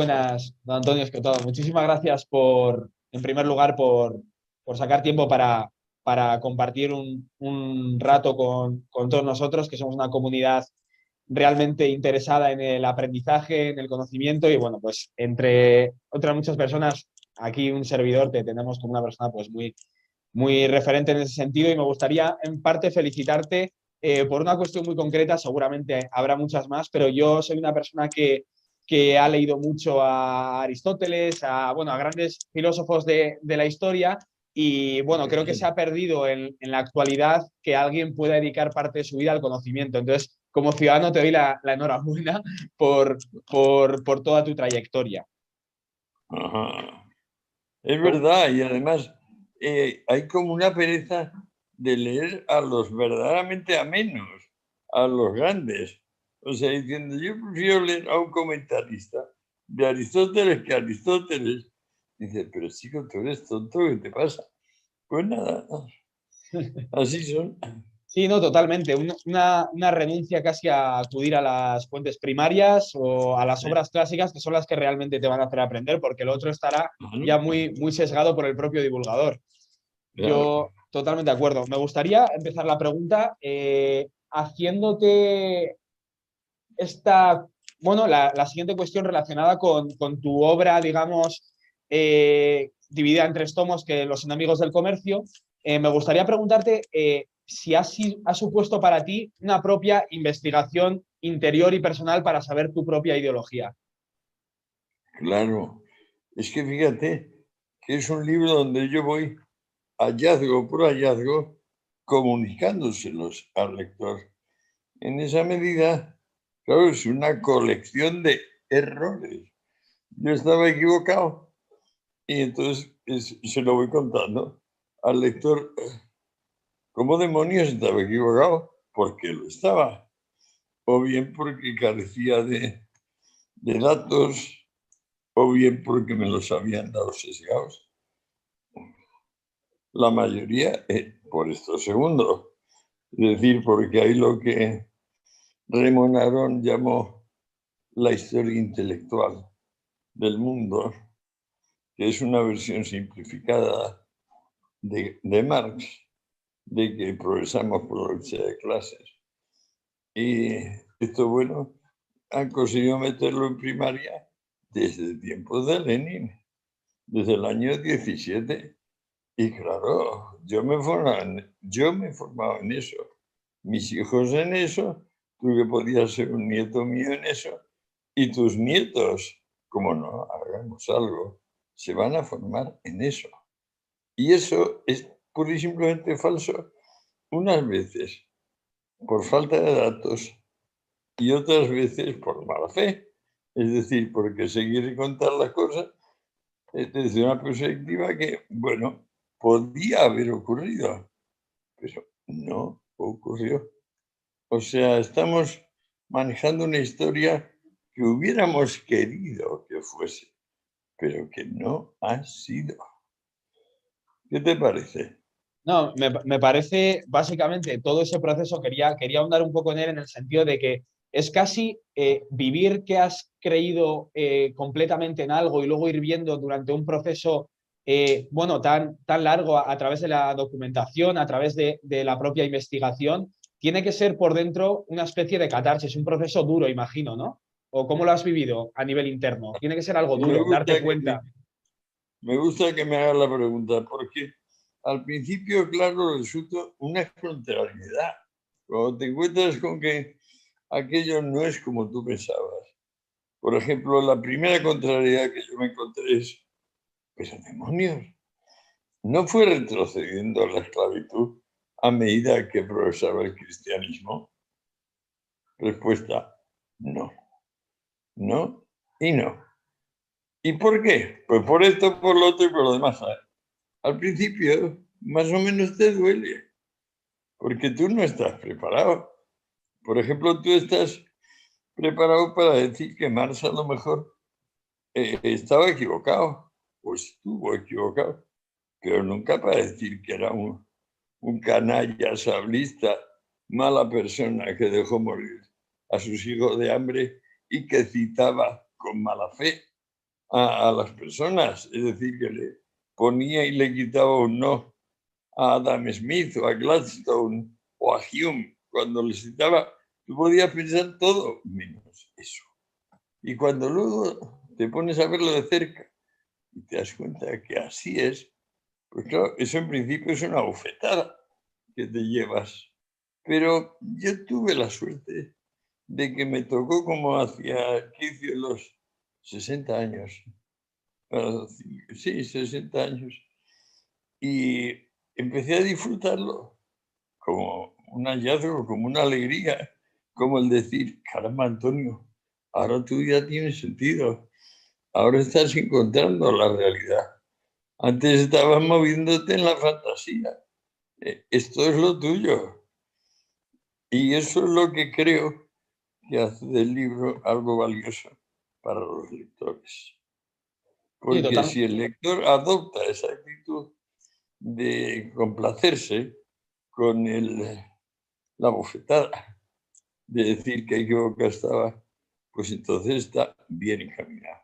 buenas, don Antonio Esquetado. Muchísimas gracias en primer lugar, por sacar tiempo para compartir un rato con todos nosotros, que somos una comunidad realmente interesada en el aprendizaje, en el conocimiento y bueno, pues entre otras muchas personas, aquí un servidor te tenemos como una persona pues muy referente en ese sentido y me gustaría en parte felicitarte por una cuestión muy concreta, seguramente habrá muchas más, pero yo soy una persona que ha leído mucho a Aristóteles, a grandes filósofos de la historia y bueno, creo que se ha perdido en la actualidad que alguien pueda dedicar parte de su vida al conocimiento. Entonces, como ciudadano te doy la enhorabuena por toda tu trayectoria. Ajá. Es verdad, y además hay como una pereza de leer a los verdaderamente amenos, a los grandes. O sea, diciendo, yo prefiero leer a un comentarista de Aristóteles que a Aristóteles. Dice, pero chico, tú eres tonto, ¿qué te pasa? Pues nada, así son. Sí, no, totalmente. Una renuncia casi a acudir a las fuentes primarias o a las obras clásicas, que son las que realmente te van a hacer aprender, porque el otro estará ya muy sesgado por el propio divulgador. Yo totalmente de acuerdo. Me gustaría empezar la pregunta haciéndote la siguiente cuestión relacionada con tu obra, digamos, dividida en 3 tomos, que Los enemigos del comercio. Me gustaría preguntarte si ha supuesto para ti una propia investigación interior y personal para saber tu propia ideología. Claro, es que fíjate que es un libro donde yo voy hallazgo por hallazgo comunicándoselos al lector. En esa medida, claro, es una colección de errores. Yo estaba equivocado y entonces se lo voy contando al lector. ¿Cómo demonios estaba equivocado? Porque lo estaba. O bien porque carecía de datos, o bien porque me los habían dado sesgados. La mayoría por esto segundo. Es decir, porque hay lo que Raymond Aron llamó la historia intelectual del mundo, que es una versión simplificada de Marx, de que progresamos por la lucha de clases. Y esto, bueno, han conseguido meterlo en primaria desde tiempos de Lenin, desde el año 17. Y claro, yo me formaba en eso, mis hijos en eso, tú que podías ser un nieto mío en eso, y tus nietos, como no, hagamos algo, se van a formar en eso. Y eso es pura y simplemente falso, unas veces por falta de datos y otras veces por mala fe. Es decir, porque se quiere contar las cosas desde una perspectiva que, bueno, podía haber ocurrido, pero no ocurrió. O sea, estamos manejando una historia que hubiéramos querido que fuese, pero que no ha sido. ¿Qué te parece? No, me parece básicamente todo ese proceso, quería ahondar un poco en él en el sentido de que es casi vivir que has creído completamente en algo y luego ir viendo durante un proceso tan largo a través de la documentación, a través de la propia investigación, tiene que ser por dentro una especie de catarsis, un proceso duro, imagino, ¿no? ¿O cómo lo has vivido a nivel interno? Tiene que ser algo duro, darte cuenta. Me gusta que me hagas la pregunta, porque al principio, claro, resulta una contrariedad. Cuando te encuentras con que aquello no es como tú pensabas. Por ejemplo, la primera contrariedad que yo me encontré es, pero demonios, ¿no fue retrocediendo la esclavitud a medida que progresaba el cristianismo? Respuesta, no, no y no. ¿Y por qué? Pues por esto, por lo otro y por lo demás. Al principio, más o menos te duele, porque tú no estás preparado. Por ejemplo, tú estás preparado para decir que Marx a lo mejor estaba equivocado, o estuvo equivocado, pero nunca para decir que era un canalla sablista, mala persona que dejó morir a sus hijos de hambre y que citaba con mala fe a las personas, es decir, que le ponía y le quitaba un no a Adam Smith o a Gladstone o a Hume. Cuando les citaba, tú podías pensar todo menos eso. Y cuando luego te pones a verlo de cerca y te das cuenta que así es, pues claro, eso en principio es una bofetada que te llevas. Pero yo tuve la suerte de que me tocó como hacia 15 de los 60 años. Sí, 60 años. Y empecé a disfrutarlo como un hallazgo, como una alegría, como el decir, caramba, Antonio, ahora tu vida tiene sentido, ahora estás encontrando la realidad. Antes estabas moviéndote en la fantasía. Esto es lo tuyo. Y eso es lo que creo que hace del libro algo valioso para los lectores. Sí, Porque total. si el lector adopta esa actitud de complacerse con la bofetada, de decir que equivocado estaba, pues entonces está bien encaminado.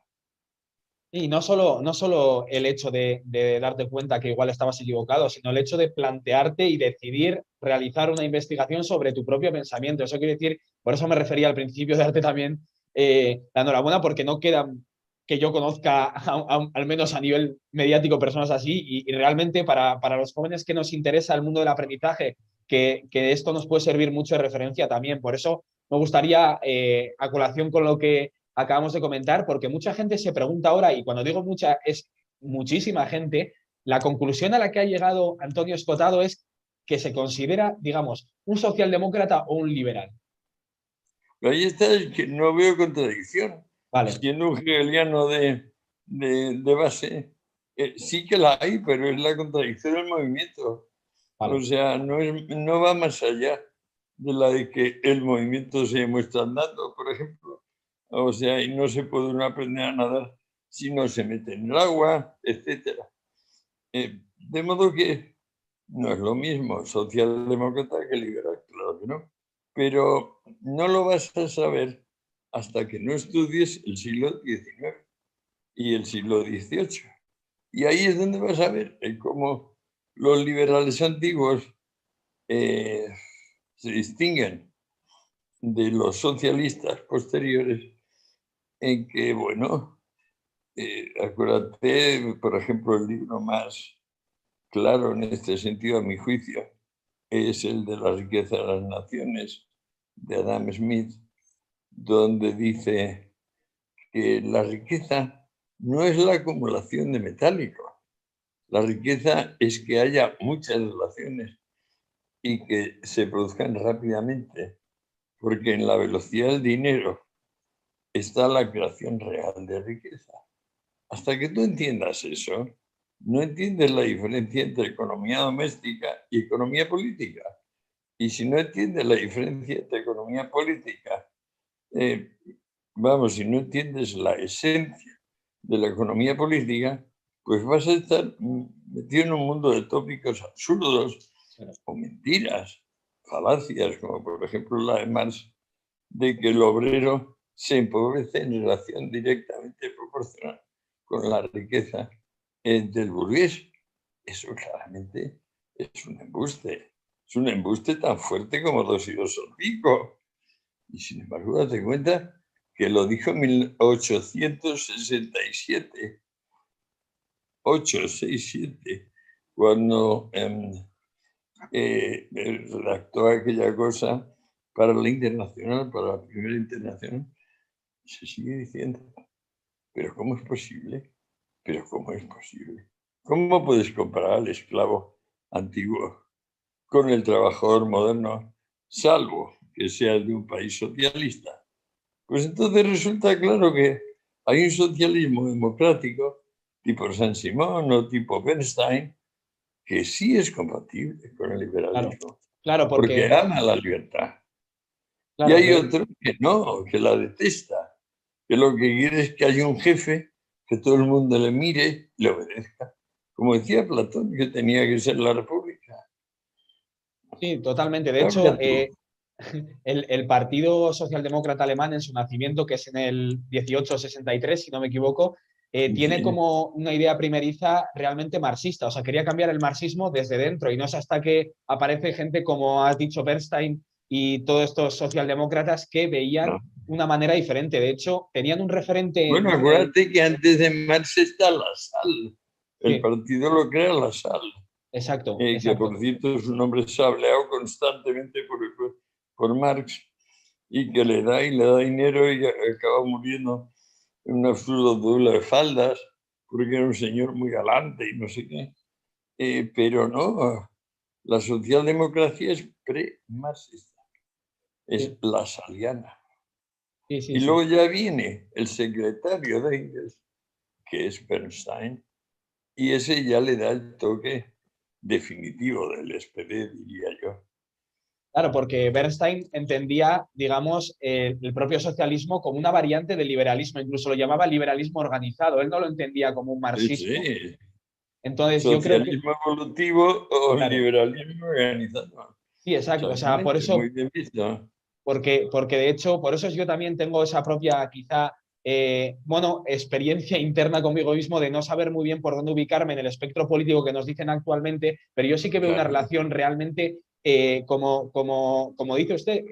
Y no solo el hecho de darte cuenta que igual estabas equivocado, sino el hecho de plantearte y decidir realizar una investigación sobre tu propio pensamiento. Eso quiere decir, por eso me refería al principio de darte también la enhorabuena, porque no queda que yo conozca, al menos a nivel mediático, personas así, y realmente para los jóvenes que nos interesa el mundo del aprendizaje, que esto nos puede servir mucho de referencia también. Por eso me gustaría, a colación con lo que acabamos de comentar, porque mucha gente se pregunta ahora, y cuando digo mucha, es muchísima gente, la conclusión a la que ha llegado Antonio Escotado es que se considera, digamos, un socialdemócrata o un liberal. Pero ahí está, es que no veo contradicción. Vale, Siendo un hegeliano de base, sí que la hay, pero es la contradicción del movimiento. O vale. sea, no va más allá de la de que el movimiento se muestra andando, por ejemplo. O sea, y no se puede uno aprender a nadar si no se mete en el agua, etc. De modo que no es lo mismo socialdemócrata que liberal, claro que no. Pero no lo vas a saber hasta que no estudies el siglo XIX y el siglo XVIII. Y ahí es donde vas a ver cómo los liberales antiguos se distinguen de los socialistas posteriores en que, bueno, acuérdate, por ejemplo, el libro más claro en este sentido, a mi juicio, es el de la riqueza de las naciones, de Adam Smith, donde dice que la riqueza no es la acumulación de metálicos. La riqueza es que haya muchas relaciones y que se produzcan rápidamente, porque en la velocidad del dinero está la creación real de riqueza. Hasta que tú entiendas eso, no entiendes la diferencia entre economía doméstica y economía política. Y si no entiendes la diferencia entre economía política, vamos, si no entiendes la esencia de la economía política, pues vas a estar metido en un mundo de tópicos absurdos o mentiras, falacias, como por ejemplo la de Marx, de que el obrero se empobrece en relación directamente proporcional con la riqueza del burgués. Eso claramente es un embuste. Es un embuste tan fuerte como 2 y 2 son 5. Y sin embargo, date cuenta que lo dijo en 1867, 867, cuando redactó aquella cosa para la internacional, para la primera internacional. Se sigue diciendo, pero ¿cómo es posible? ¿Pero cómo es posible? ¿Cómo puedes comparar al esclavo antiguo con el trabajador moderno, salvo que sea de un país socialista? Pues entonces resulta claro que hay un socialismo democrático tipo San Simón o tipo Bernstein que sí es compatible con el Claro, liberalismo, claro, porque porque, ama la libertad. Y claro, hay otro que no, que la detesta, que lo que quiere es que haya un jefe, que todo el mundo le mire, le obedezca. Como decía Platón, que tenía que ser la república. sí, totalmente. De Ya hecho, mira tú. el Partido Socialdemócrata Alemán en su nacimiento, que es en el 1863, si no me equivoco, tiene Sí. como una idea primeriza realmente marxista. O sea, quería cambiar el marxismo desde dentro y no es hasta que aparece gente como has dicho Bernstein y todos estos socialdemócratas que veían No. una manera diferente. De hecho, tenían un referente Bueno, desde el... acuérdate que antes de Marx está La Sal. El Sí, partido lo crea La Sal. exacto, Que exacto. por cierto su nombre se ha hableado constantemente por Marx y que le da dinero y acaba muriendo en una flotadura de faldas porque era un señor muy galante y no sé qué. Pero no, la socialdemocracia es pre-marxista, es Sí, la saliana. sí, sí, Y luego sí. ya viene el secretario de Engels, que es Bernstein, y ese ya le da el toque definitivo del SPD, diría yo. Claro, porque Bernstein entendía, digamos, el propio socialismo como una variante del liberalismo, incluso lo llamaba liberalismo organizado, él no lo entendía como un Sí, marxismo. sí. Entonces, yo creo que, Socialismo evolutivo o claro, liberalismo organizado. sí, exacto, o sea, por Exactamente, muy eso, bien visto. porque de hecho, por eso yo también tengo esa propia, quizá, bueno, experiencia interna conmigo mismo de no saber muy bien por dónde ubicarme en el espectro político que nos dicen actualmente, pero yo sí que veo una Claro. relación realmente, como dice usted,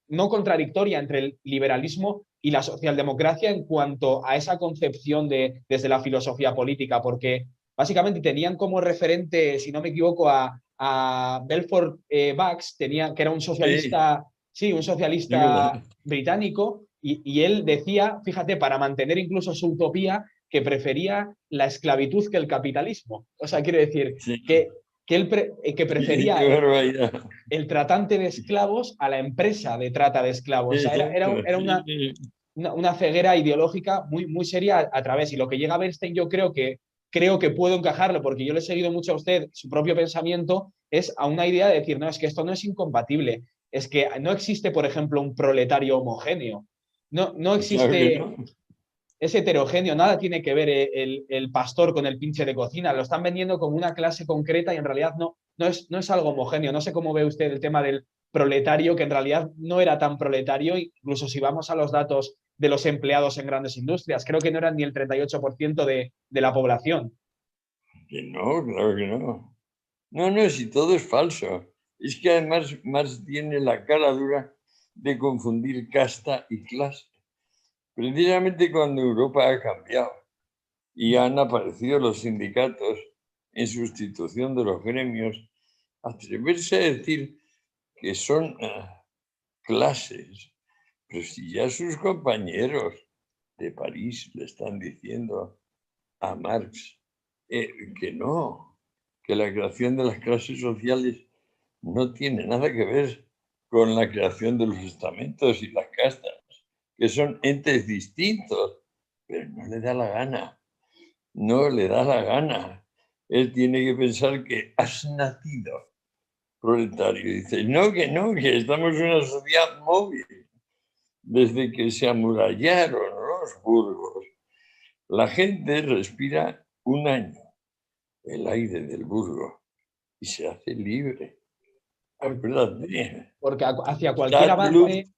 no contradictoria entre el liberalismo y la socialdemocracia en cuanto a esa concepción desde la filosofía política, porque básicamente tenían como referente, si no me equivoco, a Belfort Bax, que era un Sí, socialista, sí, un es socialista verdad. británico, y él decía, fíjate, para mantener incluso su utopía, que prefería la esclavitud que el capitalismo. O sea, quiere decir Sí, que él que sí, prefería qué barbaridad. el tratante de esclavos a la empresa de trata de esclavos. O sea, Exacto, era sí, sí. una ceguera ideológica muy, muy seria a través. Y lo que llega a Bernstein, yo creo que puedo encajarlo, porque yo le he seguido mucho a usted, su propio pensamiento, es a una idea de decir, no, es que esto no es incompatible. Es que no existe, por ejemplo, un proletario homogéneo. No Claro que existe, no. es heterogéneo, nada tiene que ver el pastor con el pinche de cocina. Lo están vendiendo como una clase concreta y en realidad no es algo homogéneo. No sé cómo ve usted el tema del proletario, que en realidad no era tan proletario, incluso si vamos a los datos de los empleados en grandes industrias, creo que no eran ni el 38% de la población. Que no, claro que no. No, no, si todo es falso. Es que además Marx tiene la cara dura de confundir casta y clase. Precisamente cuando Europa ha cambiado y han aparecido los sindicatos en sustitución de los gremios, atreverse a decir que son clases, pero si ya sus compañeros de París le están diciendo a Marx que no, que la creación de las clases sociales no tiene nada que ver con la creación de los estamentos y las castas, que son entes distintos, pero no le da la gana, no le da la gana. Él tiene que pensar que has nacido proletario. Dice, no, que estamos en una sociedad móvil. Desde que se amurallaron los burgos, la gente respira un año el aire del burgo y se hace libre. Acuérdate, Porque hacia cualquier Stadtluft avance,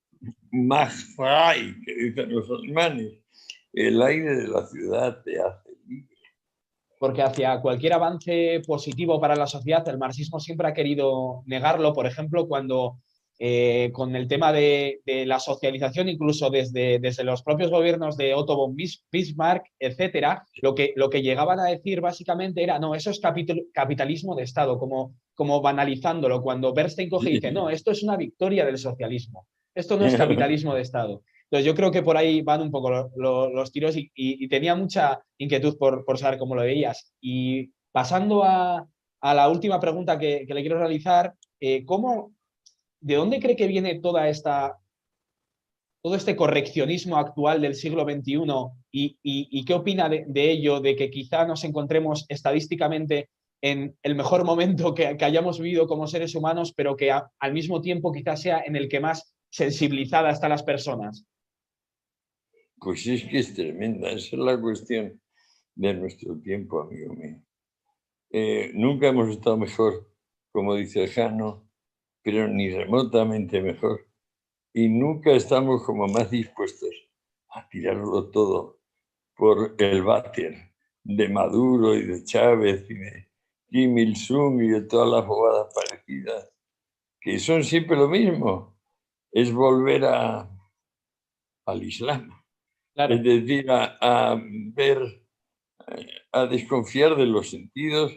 macht frei, que dicen los alemanes. El aire de la ciudad te hace libre. porque hacia cualquier avance positivo para la sociedad, el marxismo siempre ha querido negarlo. Por ejemplo, cuando con el tema de la socialización, incluso desde los propios gobiernos de Otto von Bismarck, etcétera, lo que llegaban a decir básicamente era, no, eso es capitalismo de Estado, como banalizándolo, cuando Bernstein coge y dice, no, esto es una victoria del socialismo, esto no es capitalismo de Estado. Entonces yo creo que por ahí van un poco los tiros y tenía mucha inquietud por saber cómo lo veías. Y pasando a la última pregunta que le quiero realizar, ¿de dónde cree que viene todo este correccionismo actual del siglo XXI y qué opina de ello, de que quizá nos encontremos estadísticamente en el mejor momento que hayamos vivido como seres humanos, pero que al mismo tiempo quizás sea en el que más sensibilizada están las personas? Pues es que es tremenda, esa es la cuestión de nuestro tiempo, amigo mío. Nunca hemos estado mejor, como dice Jano, pero ni remotamente mejor. Y nunca estamos como más dispuestos a tirarlo todo por el váter de Maduro y de Chávez y de Kim Il-sung y de todas las bobadas parecidas, que son siempre lo mismo, es volver al Islam. Claro. Es decir, a ver, a desconfiar de los sentidos,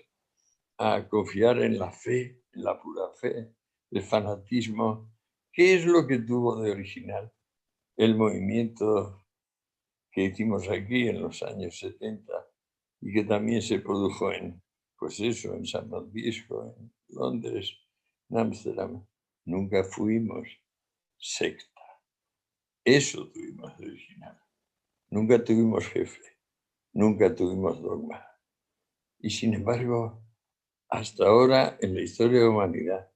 a confiar en la fe, en la pura fe, el fanatismo. ¿Qué es lo que tuvo de original el movimiento que hicimos aquí en los años 70 y que también se produjo pues eso, en San Francisco, en Londres, en Ámsterdam? Nunca fuimos secta. Eso tuvimos de original. Nunca tuvimos jefe, nunca tuvimos dogma. Y sin embargo, hasta ahora en la historia de la humanidad,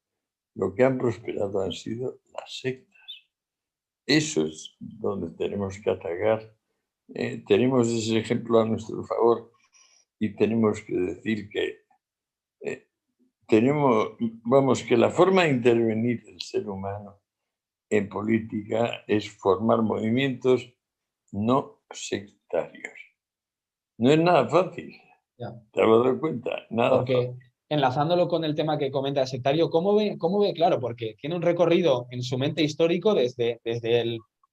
lo que han prosperado han sido las sectas. Eso es donde tenemos que atacar. Tenemos ese ejemplo a nuestro favor y tenemos que decir que que la forma de intervenir del ser humano en política es formar movimientos no sectarios. No es nada fácil. Ya. ¿Te has dado cuenta? Nada Porque fácil. enlazándolo con el tema que comenta el sectario, ¿cómo ve? Claro, porque tiene un recorrido en su mente histórico desde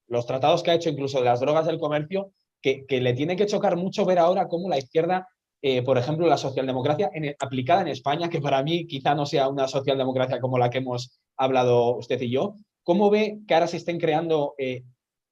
los tratados que ha hecho, incluso de las drogas del comercio, que le tiene que chocar mucho ver ahora cómo la izquierda, por ejemplo, la socialdemocracia aplicada en España, que para mí quizá no sea una socialdemocracia como la que hemos hablado usted y yo, ¿cómo ve que ahora se estén creando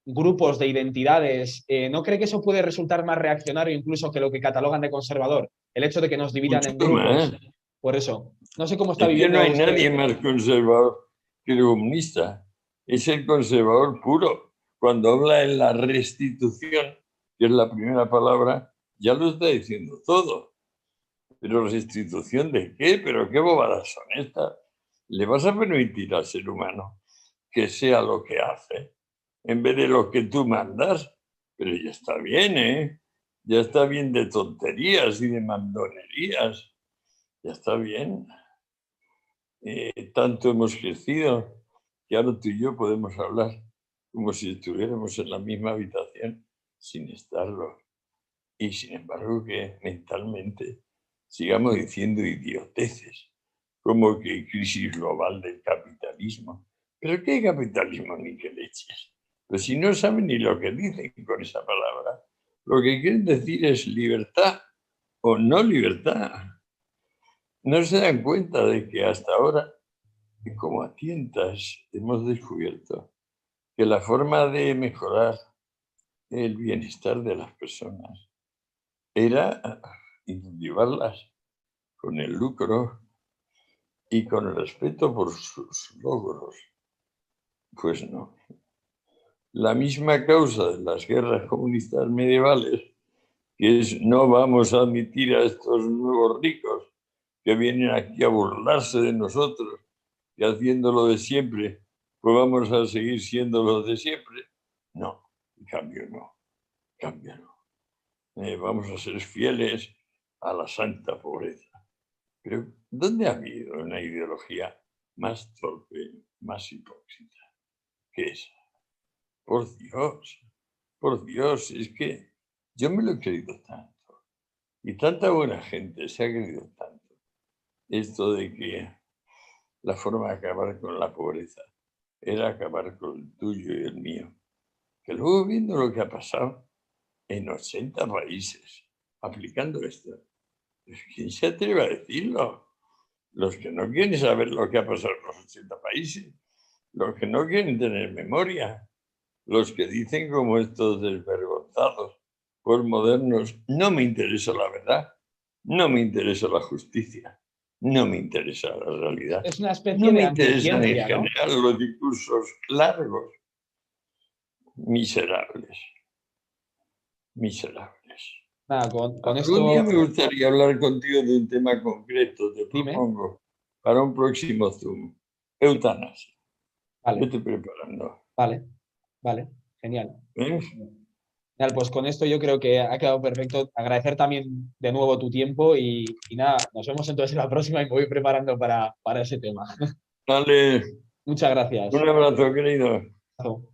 grupos de identidades? ¿No cree que eso puede resultar más reaccionario incluso que lo que catalogan de conservador? El hecho de que nos dividan en Mucho grupos. más. Por eso, no sé cómo está Es que no viviendo hay usted. nadie más conservador que el comunista. Es el conservador puro. Cuando habla en la restitución, que es la primera palabra, ya lo está diciendo todo. ¿Pero restitución de qué? ¿Pero qué bobadas son estas? ¿Le vas a permitir al ser humano que sea lo que hace en vez de lo que tú mandas? Pero ya está bien, ¿eh? Ya está bien de tonterías y de mandonerías. Ya está bien. Tanto hemos crecido que ahora tú y yo podemos hablar como si estuviéramos en la misma habitación sin estarlo. Y sin embargo que mentalmente sigamos diciendo idioteces, como que crisis global del capitalismo. ¿Pero qué capitalismo ni qué leches? Pues si no saben ni lo que dicen con esa palabra, lo que quieren decir es libertad o no libertad. No se dan cuenta de que hasta ahora, como a tientas, hemos descubierto que la forma de mejorar el bienestar de las personas era incentivarlas con el lucro y con el respeto por sus logros. Pues no. La misma causa de las guerras comunistas medievales, que es no vamos a admitir a estos nuevos ricos que vienen aquí a burlarse de nosotros y haciendo lo de siempre, pues vamos a seguir siendo los de siempre. No, en cambio no, cambio no. Vamos a ser fieles a la santa pobreza. Pero ¿dónde ha habido una ideología más torpe, más hipócrita que esa? Por Dios, es que yo me lo he creído tanto. Y tanta buena gente se ha creído tanto. Esto de que la forma de acabar con la pobreza era acabar con el tuyo y el mío. Que luego viendo lo que ha pasado en 80 países aplicando esto, ¿quién se atreve a decirlo? Los que no quieren saber lo que ha pasado en los 80 países, los que no quieren tener memoria, los que dicen como estos desvergonzados, modernos, no me interesa la verdad, no me interesa la justicia, no me interesa la realidad, Es una especie no de me interesan en anticiencia, ¿no? general los discursos largos, miserables, miserables. Nada, con Algún día esto, me gustaría hablar contigo de un tema concreto, te dime. propongo, para un próximo Zoom. Eutanasia. Vale, Vete preparando. vale, genial. ¿Ves? Genial, pues con esto yo creo que ha quedado perfecto. Agradecer también de nuevo tu tiempo y nada, nos vemos entonces en la próxima y me voy preparando para ese tema. Dale, Muchas gracias. un abrazo, querido. Chao.